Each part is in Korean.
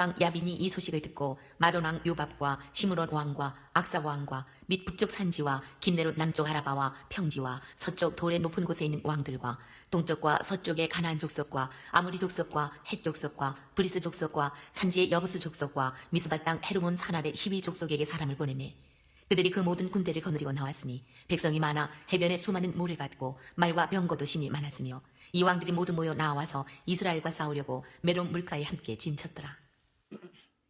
왕 야빈이 이 소식을 듣고 마돈 왕 요밥과 시므론 왕과 악사 왕과 및 북쪽 산지와 김내롯 남쪽 아라바와 평지와 서쪽 돌의 높은 곳에 있는 왕들과 동쪽과 서쪽의 가나안 족속과 아무리 족속과 헷 족속과 브리스 족속과 산지의 여부스 족속과 미스바 땅 헤르몬 산알의 히위 족속에게 사람을 보내매 그들이 그 모든 군대를 거느리고 나왔으니 백성이 많아 해변에 수많은 모래 같고 말과 병거도 심히 많았으며 이 왕들이 모두 모여 나와서 이스라엘과 싸우려고 메론 물가에 함께 진쳤더라.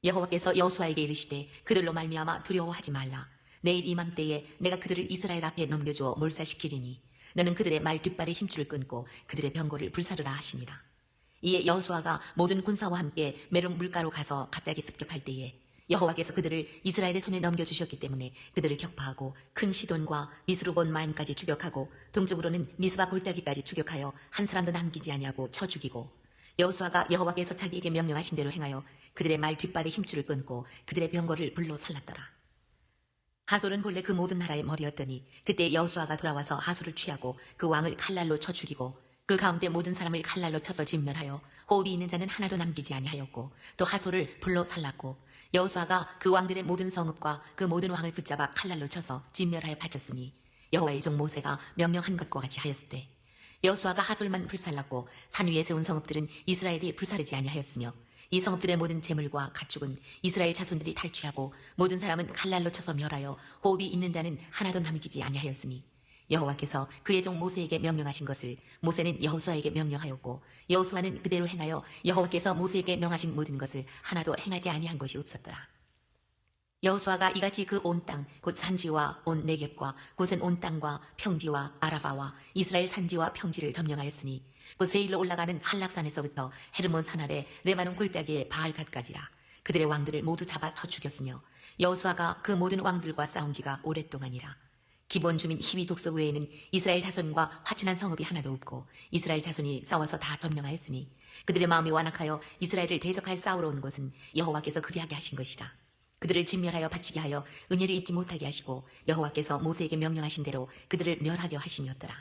여호와께서 여호수아에게 이르시되 그들로 말미암아 두려워하지 말라. 내일 이맘때에 내가 그들을 이스라엘 앞에 넘겨주어 몰살시키리니 너는 그들의 말 뒷발의 힘줄을 끊고 그들의 병거를 불사르라 하시니라. 이에 여호수아가 모든 군사와 함께 메론 물가로 가서 갑자기 습격할 때에 여호와께서 그들을 이스라엘의 손에 넘겨주셨기 때문에 그들을 격파하고 큰 시돈과 미스루본 마임까지 추격하고 동쪽으로는 미스바 골짜기까지 추격하여 한 사람도 남기지 아니하고 쳐 죽이고 여호수아가 여호와께서 자기에게 명령하신 대로 행하여 그들의 말 뒷발의 힘줄을 끊고 그들의 병거를 불로 살랐더라. 하솔은 본래 그 모든 나라의 머리였더니 그때 여호수아가 돌아와서 하솔을 취하고 그 왕을 칼날로 쳐 죽이고 그 가운데 모든 사람을 칼날로 쳐서 진멸하여 호흡이 있는 자는 하나도 남기지 아니하였고 또 하솔을 불로 살랐고 여호수아가 그 왕들의 모든 성읍과 그 모든 왕을 붙잡아 칼날로 쳐서 진멸하여 바쳤으니 여호와의 종 모세가 명령한 것과 같이 하였으되 여호수아가 하솔만 불살랐고 산 위에 세운 성읍들은 이스라엘이 불사르지 아니하였으며 이 성읍들의 모든 재물과 가축은 이스라엘 자손들이 탈취하고 모든 사람은 칼날로 쳐서 멸하여 호흡이 있는 자는 하나도 남기지 아니하였으니 여호와께서 그의 종 모세에게 명령하신 것을 모세는 여호수아에게 명령하였고 여호수아는 그대로 행하여 여호와께서 모세에게 명하신 모든 것을 하나도 행하지 아니한 것이 없었더라. 여호수아가 이같이 그 온 땅 곧 산지와 온 네겝과 곧은 온 땅과 평지와 아라바와 이스라엘 산지와 평지를 점령하였으니 그 세일로 올라가는 한락산에서부터 헤르몬 산 아래 레바논 골짜기의 바알갓까지라. 그들의 왕들을 모두 잡아 쳐 죽였으며 여호수아가 그 모든 왕들과 싸운 지가 오랫동안이라. 기본 주민 히위 독속 외에는 이스라엘 자손과 화친한 성읍이 하나도 없고 이스라엘 자손이 싸워서 다 점령하였으니 그들의 마음이 완악하여 이스라엘을 대적하여 싸우러 온 것은 여호와께서 그리하게 하신 것이라. 그들을 진멸하여 바치게 하여 은혜를 입지 못하게 하시고 여호와께서 모세에게 명령하신 대로 그들을 멸하려 하심이었더라.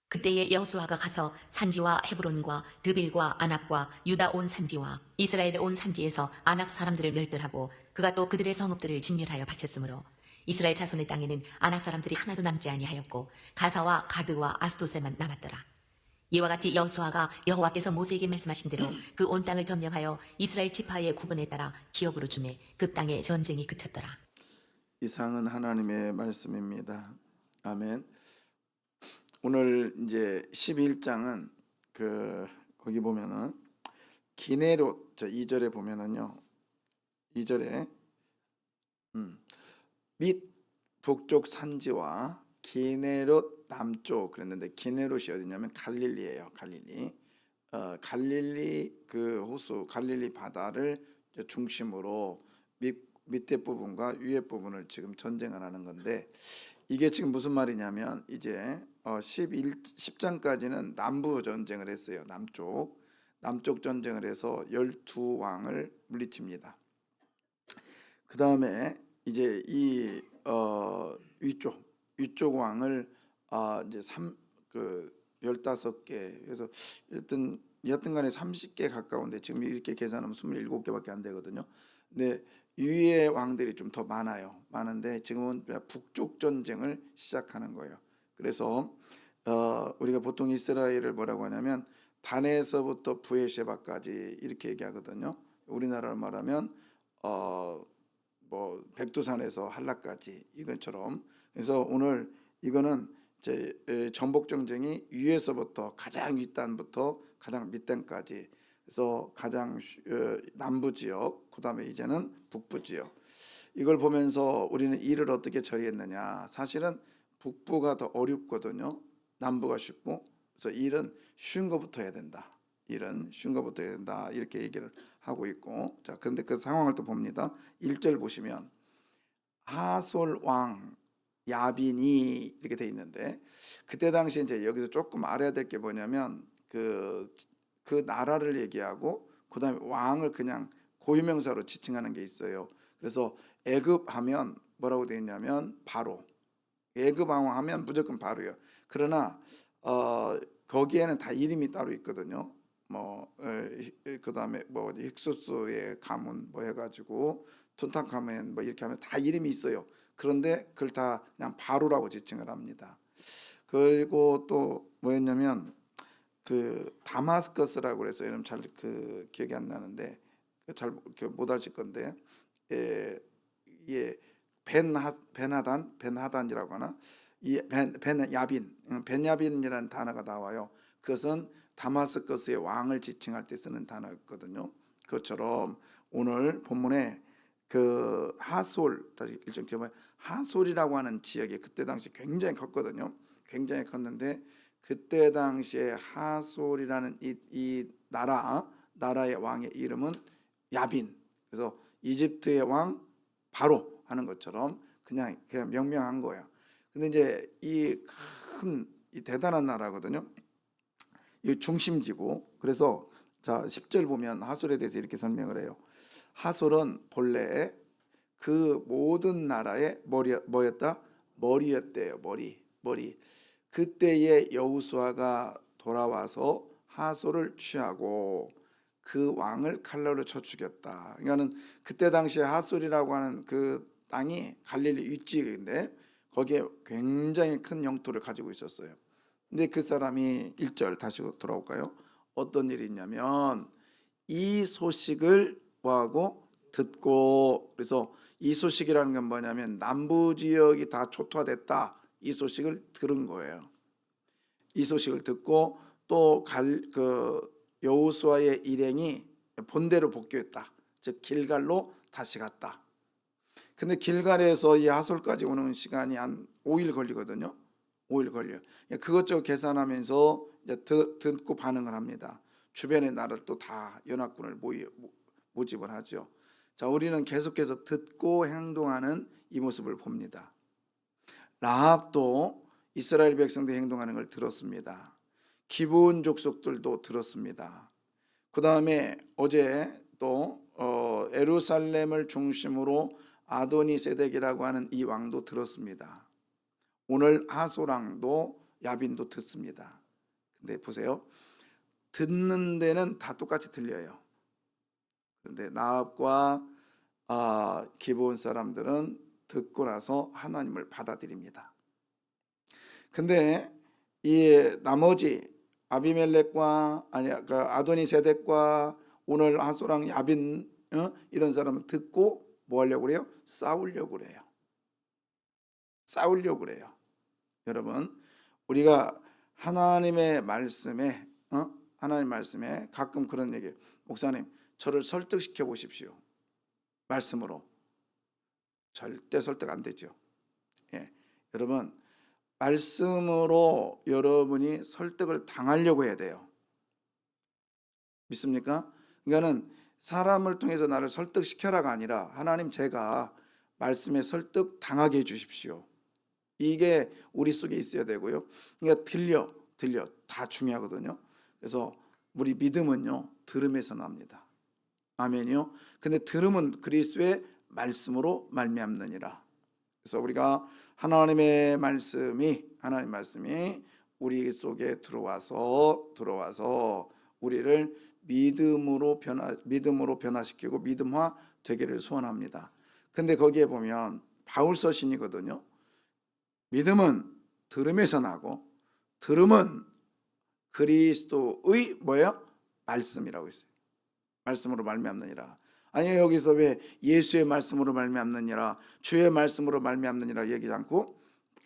그때에 여호수아가 가서 산지와 헤브론과 드빌과 아낙과 유다 온 산지와 이스라엘의 온 산지에서 아낙 사람들을 멸절하고 그가 또 그들의 성읍들을 진멸하여 바쳤으므로 이스라엘 자손의 땅에는 아낙 사람들이 하나도 남지 아니하였고 가사와 가드와 아스도세만 남았더라. 이와 같이 여호수아가 여호와께서 모세에게 말씀하신 대로 그 온 땅을 점령하여 이스라엘 지파의 구분에 따라 기업으로 주매 그 땅에 전쟁이 그쳤더라. 이상은 하나님의 말씀입니다. 아멘. 오늘 이제 11장은 거기 보면은 기네롯 2절에 보면은요. 2절에 및 북쪽 산지와 기네롯 남쪽 그랬는데 기네롯이 어디냐면 갈릴리예요. 갈릴리 그 호수 갈릴리 바다를 중심으로 밑에 부분과 위에 부분을 지금 전쟁을 하는 건데 이게 지금 무슨 말이냐면 이제 10장까지는 남부 전쟁을 했어요. 남쪽 전쟁을 해서 12왕을 물리칩니다. 그 다음에 이제 이 위쪽 왕을 이제 15개 그래서 여튼간에 30개 가까운데 지금 이렇게 계산하면 27개밖에 안 되거든요. 근데 위의 왕들이 좀 더 많은데 지금은 북쪽 전쟁을 시작하는 거예요. 그래서 우리가 보통 이스라엘을 뭐라고 하냐면 단에서부터 부에셰바까지 이렇게 얘기하거든요. 우리나라로 말하면 뭐 백두산에서 한라까지 이것처럼. 그래서 오늘 이거는 이제 전복 전쟁이 위에서부터 가장 윗단부터 가장 밑단까지. 그래서 가장 남부 지역, 그다음에 이제는 북부 지역. 이걸 보면서 우리는 일을 어떻게 처리했느냐. 사실은 북부가 더 어렵거든요. 남부가 쉽고. 그래서 일은 쉬운 것부터 해야 된다. 이렇게 얘기를 하고 있고. 자, 그런데 그 상황을 또 봅니다. 1절 보시면 하솔 왕 야빈이 이렇게 돼 있는데 그때 당시 이제 여기서 조금 알아야 될 게 뭐냐면 그 나라를 얘기하고 그다음에 왕을 그냥 고유명사로 지칭하는 게 있어요. 그래서 애굽하면 뭐라고 되어 있냐면 바로, 애굽 왕 하면 무조건 바로요. 그러나 거기에는 다 이름이 따로 있거든요. 그다음에 뭐 힉수스의 가문 뭐 해가지고 툰탕카멘 뭐 이렇게 하면 다 이름이 있어요. 그런데 그걸 다 그냥 바로라고 지칭을 합니다. 그리고 또 뭐였냐면 그 다마스커스라고 그래서 이름 잘 그 기억이 안 나는데 잘 못 아실 건데 예, 벤하단이라고 하나 이 벤야빈이라는 단어가 나와요. 그것은 다마스커스의 왕을 지칭할 때 쓰는 단어였거든요. 그것처럼 오늘 본문에 그 하솔 다시 일정 기억해 하솔이라고 하는 지역이 그때 당시 굉장히 컸거든요. 굉장히 컸는데 그때 당시에 하솔이라는 이 나라의 왕의 이름은 야빈. 그래서 이집트의 왕 바로 하는 것처럼 그냥 명명한 거예요. 근데 이제 이 대단한 나라거든요. 이 중심지고 그래서 자 10절 보면 하솔에 대해서 이렇게 설명을 해요. 하솔은 본래 그 모든 나라의 뭐였다? 머리였대요. 머리. 그때의 여호수아가 돌아와서 하솔을 취하고 그 왕을 칼날로 쳐 죽였다. 그러니까는 그때 당시에 하솔이라고 하는 그 땅이 갈릴리 윗지역인데 거기에 굉장히 큰 영토를 가지고 있었어요. 근데 그 사람이 1절 다시 돌아올까요? 어떤 일이 있냐면 이 소식을 뭐하고 듣고 그래서 이 소식이라는 건 뭐냐면 남부 지역이 다 초토화됐다. 이 소식을 들은 거예요. 이 소식을 듣고 또 여호수아의 일행이 본대로 복귀했다. 즉 길갈로 다시 갔다. 근데 길갈에서 이 하솔까지 오는 시간이 한 5일 걸리거든요. 5일 걸려. 그것저것 계산하면서 이제 듣고 반응을 합니다. 주변의 나라를 또 다 연합군을 모집을 하죠. 자, 우리는 계속해서 듣고 행동하는 이 모습을 봅니다. 라합도 이스라엘 백성들이 행동하는 걸 들었습니다. 기브온 족속들도 들었습니다. 그 다음에 어제 또 예루살렘을 중심으로 아도니세덱이라고 하는 이 왕도 들었습니다. 오늘 하소랑도 야빈도 듣습니다. 근데 보세요. 듣는 데는 다 똑같이 들려요. 그런데 나합과 기브온 사람들은 듣고 나서 하나님을 받아들입니다. 근데 이 나머지 아비멜렉과 아도니세덱과 오늘 하소랑 야빈 이런 사람은 듣고 뭐 하려고 그래요? 싸우려고 그래요. 여러분, 우리가 하나님의 말씀에 가끔 그런 얘기, 목사님 저를 설득시켜 보십시오. 말씀으로. 절대 설득 안 되죠. 여러분, 말씀으로 여러분이 설득을 당하려고 해야 돼요. 믿습니까? 그러니까는 사람을 통해서 나를 설득시켜라가 아니라 하나님 제가 말씀에 설득 당하게 해주십시오. 이게 우리 속에 있어야 되고요. 그러니까 들려 다 중요하거든요. 그래서 우리 믿음은요 들음에서 납니다. 아멘이요. 근데 들음은 그리스도의 말씀으로 말미암느니라. 그래서 우리가 하나님 말씀이 우리 속에 들어와서 우리를 믿음으로 변화시키고 믿음화 되기를 소원합니다. 근데 거기에 보면 바울 서신이거든요. 믿음은 들음에서 나고 들음은 그리스도의 뭐예요? 말씀이라고 있어요. 말씀으로 말미암느니라. 아니 여기서 왜 예수의 말씀으로 말미암느니라 주의 말씀으로 말미암느니라 얘기하지 않고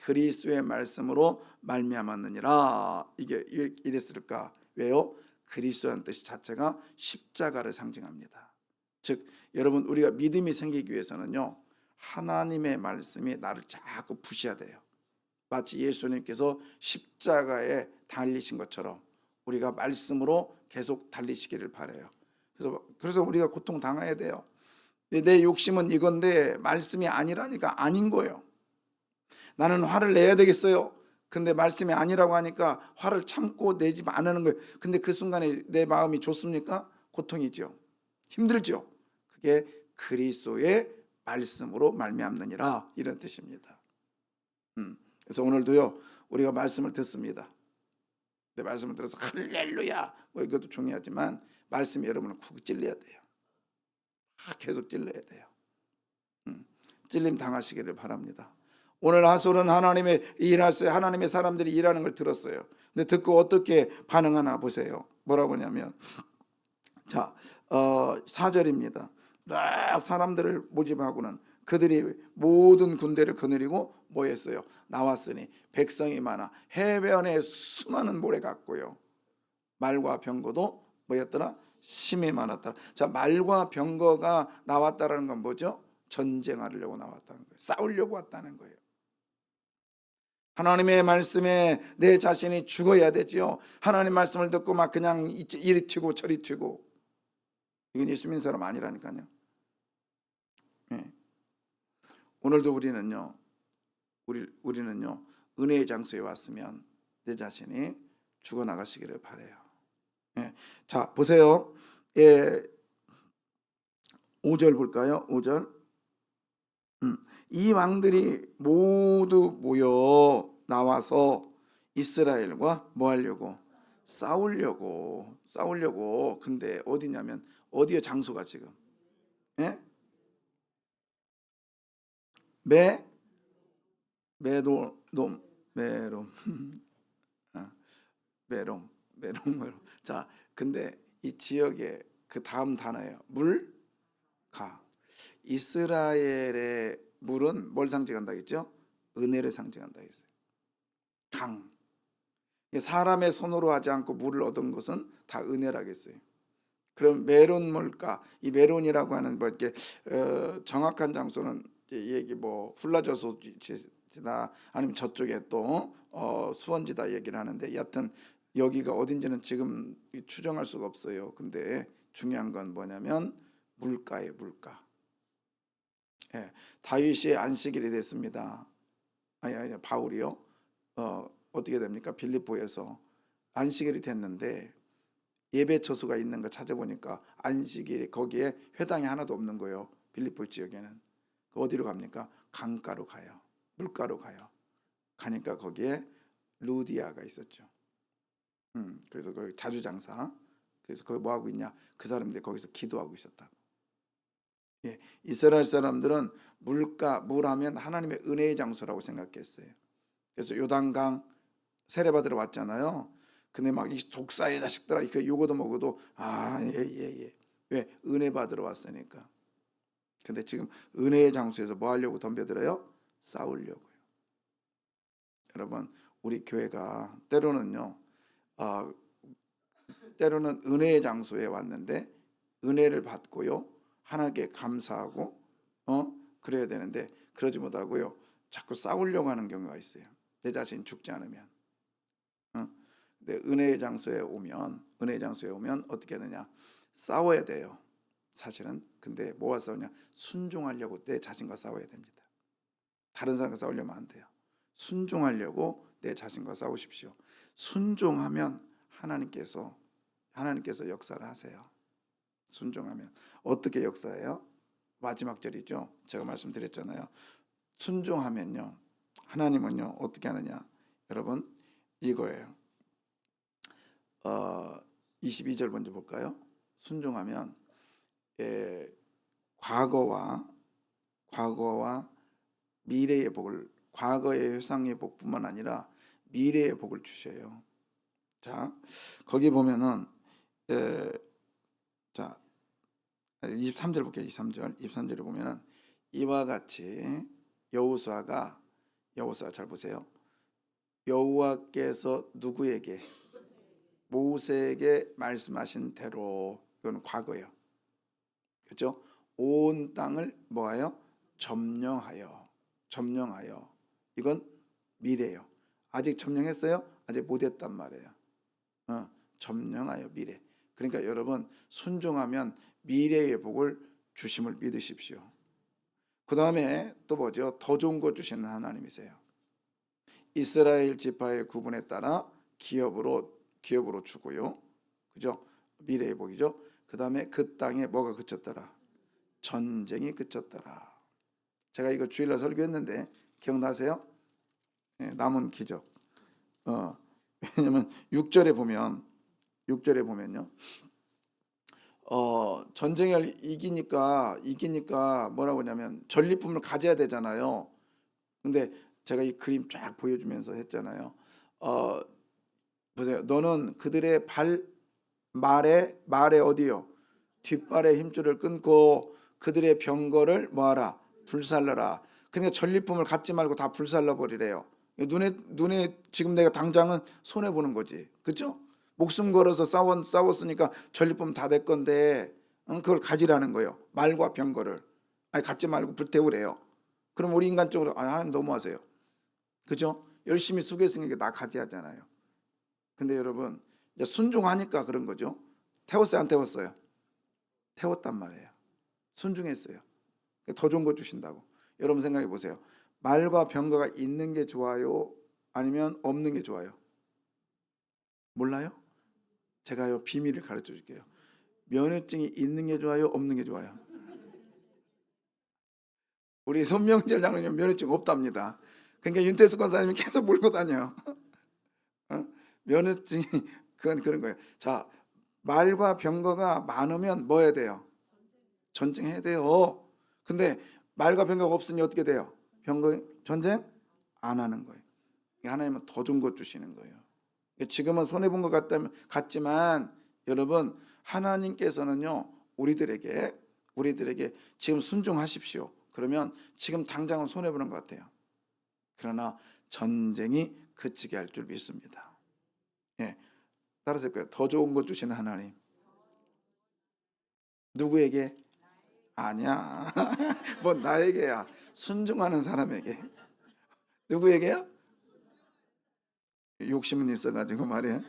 그리스도의 말씀으로 말미암았느니라 이게 이랬을까? 왜요? 그리스도라는 뜻 자체가 십자가를 상징합니다. 즉 여러분 우리가 믿음이 생기기 위해서는요 하나님의 말씀이 나를 자꾸 부셔야 돼요. 마치 예수님께서 십자가에 달리신 것처럼 우리가 말씀으로 계속 달리시기를 바라요. 그래서 우리가 고통 당해야 돼요. 내 욕심은 이건데 말씀이 아니라니까 아닌 거예요. 나는 화를 내야 되겠어요. 근데 말씀이 아니라고 하니까 화를 참고 내지 않는 거예요. 근데 그 순간에 내 마음이 좋습니까? 고통이죠. 힘들죠. 그게 그리스도의 말씀으로 말미암느니라 이런 뜻입니다. 그래서 오늘도요 우리가 말씀을 듣습니다. 내 말씀을 들어서 할렐루야 뭐 이것도 중요하지만 말씀이 여러분을 쿡 찔려야 돼요. 계속 찔러야 돼요. 찔림 당하시기를 바랍니다. 오늘 하솔은 하나님의 일하세요. 하나님의 사람들이 일하는 걸 들었어요. 근데 듣고 어떻게 반응하나 보세요. 뭐라고 하냐면 자 4절입니다. 막 사람들을 모집하고는 그들이 모든 군대를 거느리고 뭐 했어요? 나왔으니 백성이 많아 해변에 수많은 모래 같고요. 말과 병거도 뭐였더라? 심히 많았더라. 자, 말과 병거가 나왔다라는 건 뭐죠? 전쟁하려고 나왔다는 거예요. 싸우려고 왔다는 거예요. 하나님의 말씀에 내 자신이 죽어야 되죠. 하나님 말씀을 듣고 막 그냥 이리 튀고 저리 튀고 이건 예수 믿는 사람 아니라니까요. 네. 오늘도 우리는요 은혜의 장소에 왔으면 내 자신이 죽어나가시기를 바라요. 네. 자 보세요. 5절 볼까요? 5절. 이 왕들이 모두 모여 나와서 이스라엘과 뭐 하려고? 싸우려고. 근데 어디냐면 어디에 장소가 지금? 예? 메돔 메롬 아, 메롬. 자, 근데 이 지역의 그 다음 단어예요. 가. 이스라엘의 물은 뭘 상징한다 했죠? 은혜를 상징한다 했어요. 강. 사람의 손으로 하지 않고 물을 얻은 것은 다 은혜라겠어요. 그럼 메론 물가, 이 메론이라고 하는 뭐 이렇게 정확한 장소는 얘기 뭐 훌라저소지다 아니면 저쪽에 또 수원지다 얘기를 하는데 여하튼 여기가 어딘지는 지금 추정할 수가 없어요. 근데 중요한 건 뭐냐면 물가예요, 물가. 예, 다윗이 안식일이 됐습니다. 아니 바울이요. 어떻게 됩니까? 빌립보에서 안식일이 됐는데 예배 처소가 있는 거 찾아보니까 안식일이 거기에 회당이 하나도 없는 거예요. 빌립보 지역에는. 어디로 갑니까? 강가로 가요. 물가로 가요. 가니까 거기에 루디아가 있었죠. 그래서 거기 자주장사. 그래서 거기 뭐 하고 있냐? 그 사람들이 거기서 기도하고 있었다. 예, 이스라엘 사람들은 물하면 하나님의 은혜의 장소라고 생각했어요. 그래서 요단강 세례받으러 왔잖아요. 근데 막 이 독사의 자식들아 이거 요거도 먹어도 예. 왜? 은혜 받으러 왔으니까. 근데 지금 은혜의 장소에서 뭐 하려고 덤벼들어요? 싸우려고요. 여러분, 우리 교회가 때로는 은혜의 장소에 왔는데 은혜를 받고요. 하나님께 감사하고 그래야 되는데 그러지 못하고요. 자꾸 싸우려고 하는 경우가 있어요. 내 자신 죽지 않으면. 근데 은혜의 장소에 오면 어떻게 하느냐? 싸워야 돼요. 사실은. 근데 뭐와 싸우냐? 순종하려고 내 자신과 싸워야 됩니다. 다른 사람과 싸우려면 안 돼요. 순종하려고 내 자신과 싸우십시오. 순종하면 하나님께서 역사를 하세요. 순종하면 어떻게 역사해요? 마지막 절이죠. 제가 말씀드렸잖아요. 순종하면요. 하나님은요. 어떻게 하느냐? 여러분 이거예요. 22절 먼저 볼까요? 순종하면 과거와 미래의 복을 과거의 회상의 복뿐만 아니라 미래의 복을 주셔요. 자, 거기 보면은 자 23절 볼게요. 23절에 보면은 이와 같이 여호수아 잘 보세요. 여호와께서 누구에게? 모세에게 말씀하신 대로. 이건 과거예요. 그렇죠? 온 땅을 뭐하여? 점령하여. 이건 미래예요. 아직 점령했어요? 아직 못했단 말이에요. 점령하여 미래. 그러니까 여러분 순종하면 미래의 복을 주심을 믿으십시오. 그 다음에 또 뭐죠? 더 좋은 거 주시는 하나님이세요. 이스라엘 지파의 구분에 따라 기업으로 주고요. 그죠? 미래의 복이죠. 그 다음에 그 땅에 뭐가 그쳤더라? 전쟁이 그쳤더라. 제가 이거 주일날 설교했는데 기억나세요? 네, 남은 기적. 왜냐면 6절에 보면요. 전쟁을 이기니까 뭐라고 하냐면 전리품을 가져야 되잖아요. 근데 제가 이 그림 쫙 보여주면서 했잖아요. 보세요. 너는 그들의 말에 어디요? 뒷발의 힘줄을 끊고 그들의 병거를 뭐하라? 불살라라. 그러니까 전리품을 갖지 말고 다 불살라 버리래요. 눈에 지금 내가 당장은 손해 보는 거지, 그렇죠? 목숨 걸어서 싸웠으니까 전리품 다 될 건데, 그걸 가지라는 거예요. 말과 병거를. 아니, 갖지 말고 불태우래요. 그럼 우리 인간적으로 하나님 너무하세요, 그죠? 열심히 수고했으니까 나 가져야잖아요. 근데 여러분, 이제 순종하니까 그런 거죠. 태웠어요, 안 태웠어요? 태웠단 말이에요. 순종했어요. 더 좋은 거 주신다고. 여러분 생각해 보세요. 말과 병거가 있는 게 좋아요? 아니면 없는 게 좋아요? 몰라요? 제가요, 비밀을 가르쳐 줄게요. 면허증이 있는 게 좋아요? 없는 게 좋아요? 우리 손명철 장로님 면허증 없답니다. 그러니까 윤태수 권사님이 계속 몰고 다녀요. 면허증이 그건 그런 거예요. 자, 말과 병거가 많으면 뭐 해야 돼요? 전쟁해야 돼요. 근데 말과 병거가 없으니 어떻게 돼요? 전쟁 안 하는 거예요. 하나님은 더 좋은 것 주시는 거예요. 지금은 손해본 것 같지만 여러분, 하나님께서는요, 우리들에게 지금 순종하십시오. 그러면 지금 당장은 손해보는 것 같아요. 그러나 전쟁이 그치게 할 줄 믿습니다. 예, 따라서 거예요. 더 좋은 것 주시는 하나님. 누구에게? 아니야. 뭐 나에게야. 순종하는 사람에게. 누구에게요? 욕심은 있어가지고 말이에요.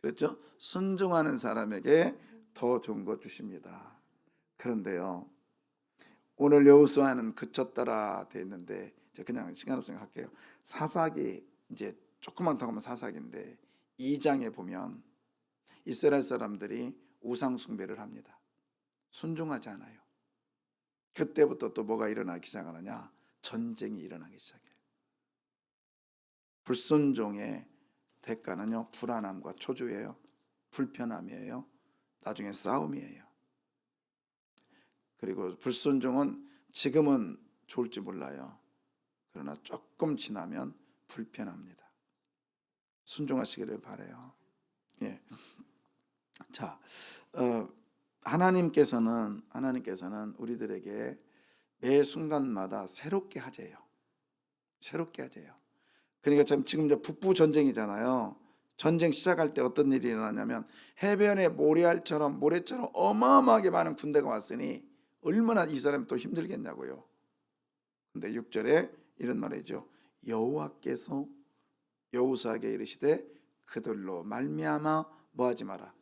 그렇죠? 순종하는 사람에게 더 좋은 것 주십니다. 그런데요, 오늘 여호수아는 그쳤더라 돼 있는데, 제가 그냥 시간 없으니까 할게요. 사사기, 이제 조금만 더 가면 사사기인데 2장에 보면 이스라엘 사람들이 우상 숭배를 합니다. 순종하지 않아요. 그때부터 또 뭐가 일어나기 시작하느냐? 전쟁이 일어나기 시작해요. 불순종의 대가는요, 불안함과 초조예요. 불편함이에요. 나중에 싸움이에요. 그리고 불순종은 지금은 좋을지 몰라요. 그러나 조금 지나면 불편합니다. 순종하시기를 바라요. 예. 자, 하나님께서는 우리들에게 매 순간마다 새롭게 하재요. 새롭게 하재요. 그러니까 지금 이제 북부 전쟁이잖아요. 전쟁 시작할 때 어떤 일이 일어나냐면 해변에 모래처럼 어마어마하게 많은 군대가 왔으니 얼마나 이 사람이 또 힘들겠냐고요. 근데 6절에 이런 말이죠. 여호와께서 여호수아에게 이르시되 그들로 말미암아 뭐하지 마라.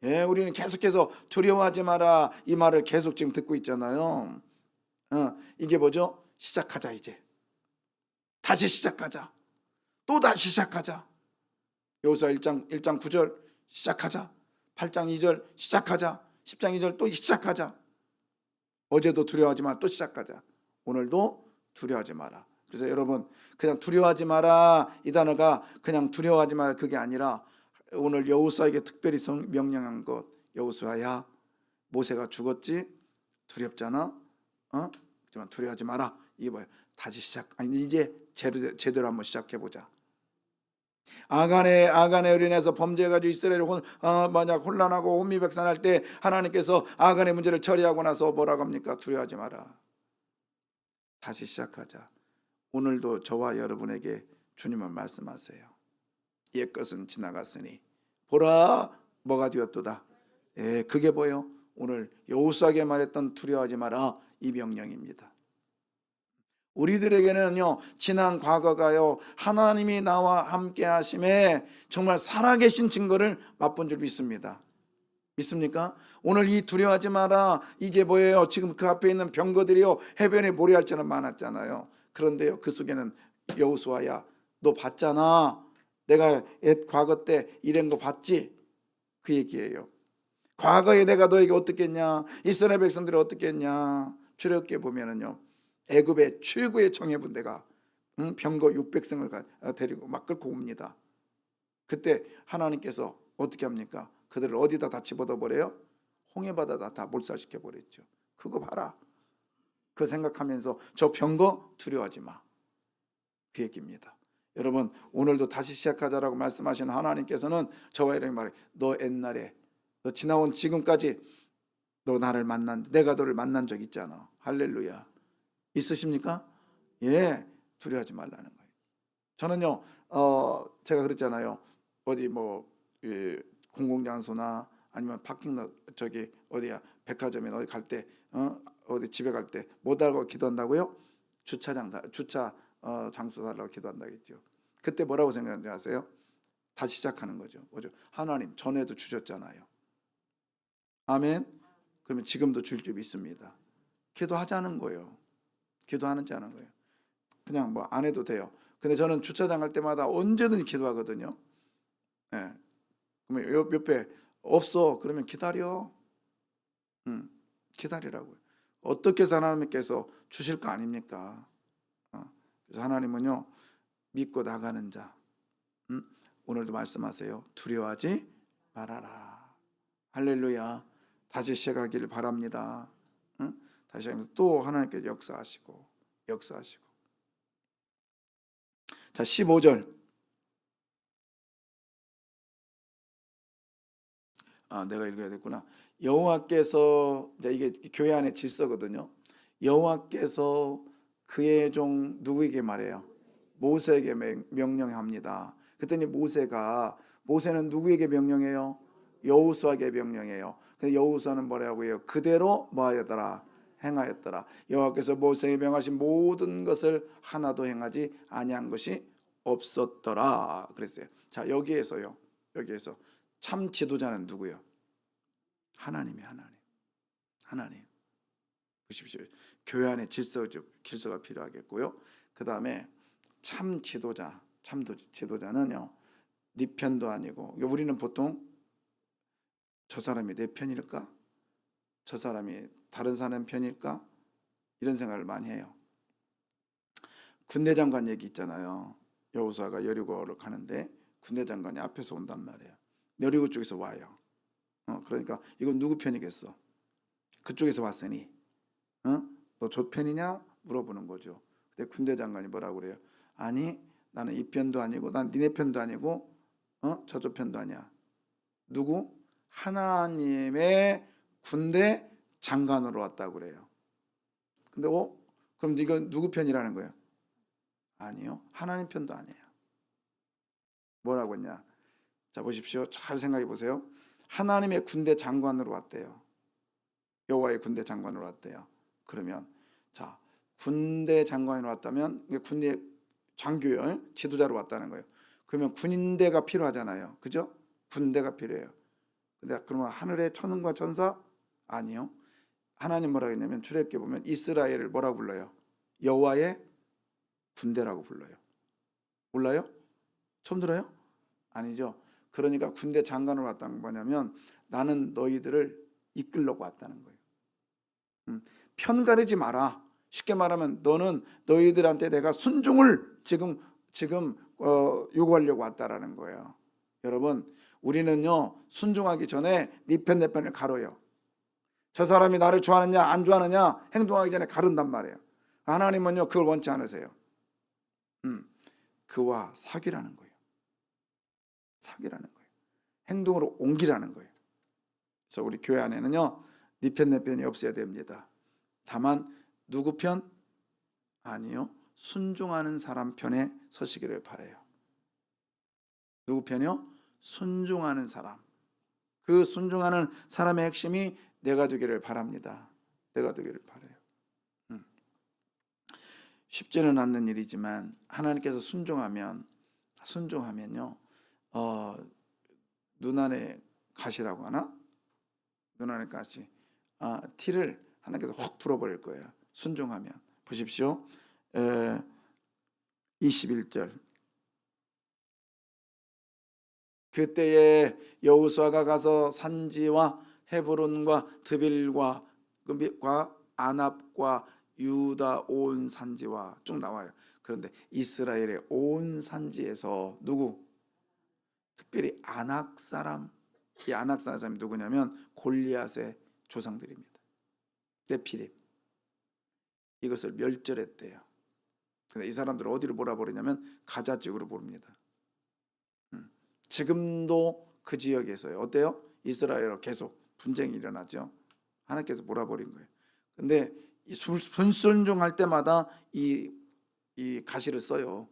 예, 우리는 계속해서 두려워하지 마라 이 말을 계속 지금 듣고 있잖아요. 이게 뭐죠? 시작하자. 이제 다시 시작하자. 또 다시 시작하자. 여호수아 1장 9절 시작하자. 8장 2절 시작하자. 10장 2절 또 시작하자. 어제도 두려워하지 마라. 또 시작하자. 오늘도 두려워하지 마라. 그래서 여러분, 그냥 두려워하지 마라 이 단어가 그냥 두려워하지 마라 그게 아니라 오늘 여호수아에게 특별히 명령한 것. 여호수아야, 모세가 죽었지? 두렵잖아? 하지만 두려워하지 마라. 이게 뭐예요? 다시 이제 제대로 한번 시작해보자. 아간에 인해서 범죄해가지고 이스라엘이 만약 혼란하고 혼미백산할 때 하나님께서 아간의 문제를 처리하고 나서 뭐라고 합니까? 두려워하지 마라. 다시 시작하자. 오늘도 저와 여러분에게 주님은 말씀하세요. 옛 것은 지나갔으니 보라 뭐가 되었도다. 예, 그게 뭐예요? 오늘 여호수아에게 말했던 두려워하지 마라 이 명령입니다. 우리들에게는요, 지난 과거가요, 하나님이 나와 함께 하심에 정말 살아계신 증거를 맛본 줄 믿습니다. 믿습니까? 오늘 이 두려워하지 마라 이게 뭐예요? 지금 그 앞에 있는 병거들이요, 해변에 모래알처럼 많았잖아요. 그런데요, 그 속에는 여호수아야, 너 봤잖아. 내가 옛 과거 때 이런 거 봤지? 그 얘기예요. 과거에 내가 너에게 어떻게 했냐, 이스라엘 백성들이 어떻게 했냐. 출애굽기에 보면은요, 애굽의 최고의 청해군대가 병거 600승을 데리고 막 끌고 옵니다. 그때 하나님께서 어떻게 합니까? 그들을 어디다 다 집어넣어버려요? 홍해바다다 다 몰살시켜버렸죠. 그거 봐라. 그 생각하면서 저 병거 두려워하지 마. 그 얘기입니다. 여러분, 오늘도 다시 시작하자라고 말씀하신 하나님께서는 저와 이렇게 말해, 너 옛날에, 너 지나온 지금까지 너 나를 내가 너를 만난 적 있잖아. 할렐루야. 있으십니까? 예, 두려워하지 말라는 거예요. 저는요, 제가 그랬잖아요. 어디 뭐 공공장소나 아니면 파킹 저기 어디야 백화점이나 어디 갈 때, 어디 집에 갈 때 뭐 달라고 기도한다고요? 주차 장소 달라고 기도한다겠죠. 그때 뭐라고 생각하는지 아세요? 다시 시작하는 거죠. 뭐죠? 하나님 전에도 주셨잖아요. 아멘. 그러면 지금도 줄 줄 믿습니다. 기도하자는 거예요. 기도하는지 않은 거예요. 그냥 뭐 안 해도 돼요. 근데 저는 주차장 갈 때마다 언제든지 기도하거든요. 예. 그러면 옆에 없어. 그러면 기다려. 기다리라고요. 어떻게 해서 하나님께서 주실 거 아닙니까? 그래서 하나님은요, 믿고 나가는 자. 오늘도 말씀하세요. 두려워하지 말아라. 할렐루야. 다시 시작하기를 바랍니다. 다시 시작하면서 또 하나님께서 역사하시고. 자, 15절. 내가 읽어야 됐구나. 여호와께서, 이게 교회 안의 질서거든요. 여호와께서 그의 종 누구에게 말해요? 모세에게 명령합니다. 그랬더니 모세는 누구에게 명령해요? 여호수아에게 명령해요. 근데 여호수아는 뭐라고 해요? 그대로 뭐하였더라? 행하였더라. 여호와께서 모세에게 명하신 모든 것을 하나도 행하지 아니한 것이 없었더라. 그랬어요. 자, 여기에서 참 지도자는 누구요? 하나님이 하나님. 보십시오. 교회 안에 질서가 필요하겠고요. 그 다음에 참 지도자는요, 네 편도 아니고, 우리는 보통 저 사람이 내 편일까? 저 사람이 다른 사람 편일까? 이런 생각을 많이 해요. 군대 장관 얘기 있잖아요. 여호수아가 여리고를 가는데 군대 장관이 앞에서 온단 말이에요. 여리고 쪽에서 와요. 그러니까 이건 누구 편이겠어? 그쪽에서 왔으니 너 저 편이냐? 물어보는 거죠. 근데 군대 장관이 뭐라고 그래요? 아니, 나는 이 편도 아니고 난 니네 편도 아니고 저쪽 편도 아니야. 누구? 하나님의 군대 장관으로 왔다고 그래요. 근데 그럼 이건 누구 편이라는 거예요? 아니요, 하나님 편도 아니에요. 뭐라고 했냐? 자, 보십시오. 잘 생각해 보세요. 하나님의 군대 장관으로 왔대요. 여호와의 군대 장관으로 왔대요. 그러면 자, 군대 장관으로 왔다면 군대 장교요, 지도자로 왔다는 거예요. 그러면 군대가 필요하잖아요. 그죠? 군대가 필요해요. 근데 그러면 하늘의 천군과 천사? 아니요. 하나님 뭐라고 했냐면 출애굽기 보면 이스라엘을 뭐라고 불러요? 여호와의 군대라고 불러요. 몰라요? 처음 들어요? 아니죠. 그러니까 군대 장관으로 왔다는 건 뭐냐면 나는 너희들을 이끌려고 왔다는 거예요. 편 가르지 마라. 쉽게 말하면 너는 너희들한테 내가 순종을 지금 요구하려고 왔다라는 거예요. 여러분, 우리는요 순종하기 전에 네 편 내 편을 가려요. 저 사람이 나를 좋아하느냐 안 좋아하느냐 행동하기 전에 가른단 말이에요. 하나님은요 그걸 원치 않으세요. 그와 사귀라는 거예요. 행동으로 옮기라는 거예요. 그래서 우리 교회 안에는요 네 편 내 편이 없어야 됩니다. 다만 누구 편? 아니요, 순종하는 사람 편에 서시기를 바라요. 누구 편이요? 순종하는 사람. 그 순종하는 사람의 핵심이 내가 되기를 바랍니다. 내가 되기를 바라요. 쉽지는 않는 일이지만 하나님께서 순종하면요 눈안에 가시라고 하나? 눈안에 가시 티를 하나님께서 확 풀어버릴 거예요. 순종하면. 보십시오. 21절. 그때에 여호수아가 가서 산지와 헤브론과 드빌과 아납과 유다 온 산지와 쭉 나와요. 그런데 이스라엘의 온 산지에서 누구? 특별히 아낙 사람, 이 아낙 사람이 누구냐면 골리앗의 조상들입니다. 네피림. 이것을 멸절했대요. 근데 이 사람들을 어디로 몰아버리냐면 가자 지역으로 모릅니다. 지금도 그 지역에서요. 어때요? 이스라엘로 계속 분쟁이 일어나죠. 하나님께서 몰아버린 거예요. 근데 이 불순종할 때마다 이 가시를 써요.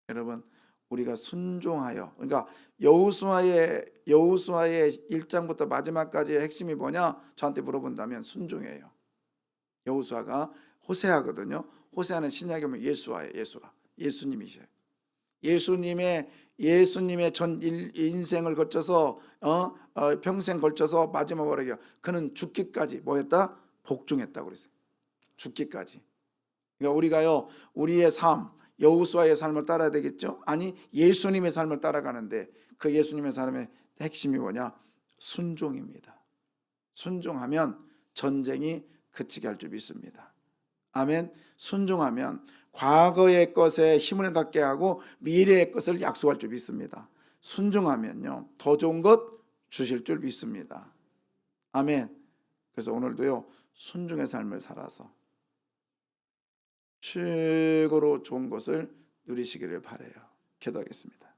여러분, 우리가 순종하여, 그러니까 여호수아의 1장부터 마지막까지의 핵심이 뭐냐? 저한테 물어본다면 순종이에요. 여호수아가 호세아거든요. 호세아는 신약에 보면 예수아예요. 예수님이셔요. 예수님의 전 인생을 거쳐서 평생 걸쳐서 마지막으로 얘기해요. 그는 죽기까지 뭐였다? 복종했다고 그랬어요. 죽기까지. 그러니까 우리가요, 우리의 삶, 여호수아의 삶을 따라야 되겠죠? 아니, 예수님의 삶을 따라가는데 그 예수님의 삶의 핵심이 뭐냐? 순종입니다. 순종하면 전쟁이 그치게 할 줄 믿습니다. 아멘. 순종하면 과거의 것에 힘을 갖게 하고 미래의 것을 약속할 줄 믿습니다. 순종하면요, 더 좋은 것 주실 줄 믿습니다. 아멘. 그래서 오늘도요, 순종의 삶을 살아서 최고로 좋은 것을 누리시기를 바라요. 기도하겠습니다.